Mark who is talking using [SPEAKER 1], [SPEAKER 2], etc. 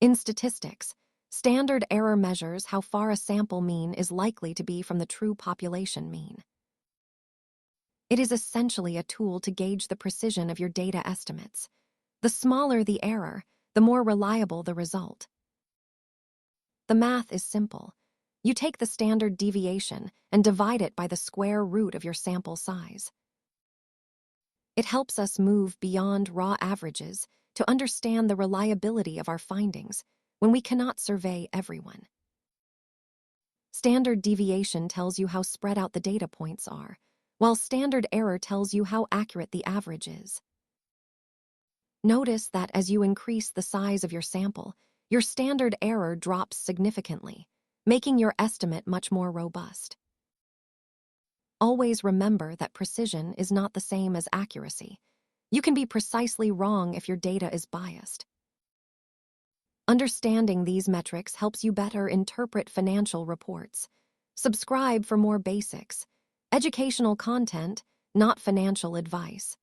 [SPEAKER 1] In statistics, standard error measures how far a sample mean is likely to be from the true population mean. It is essentially a tool to gauge the precision of your data estimates. The smaller the error, the more reliable the result. The math is simple. You take the standard deviation and divide it by the square root of your sample size. It helps us move beyond raw averages to understand the reliability of our findings when we cannot survey everyone. Standard deviation tells you how spread out the data points are, while standard error tells you how accurate the average is. Notice that as you increase the size of your sample, your standard error drops significantly, making your estimate much more robust. Always remember that precision is not the same as accuracy. You can be precisely wrong if your data is biased. Understanding these metrics helps you better interpret financial reports. Subscribe for more basics, educational content, not financial advice.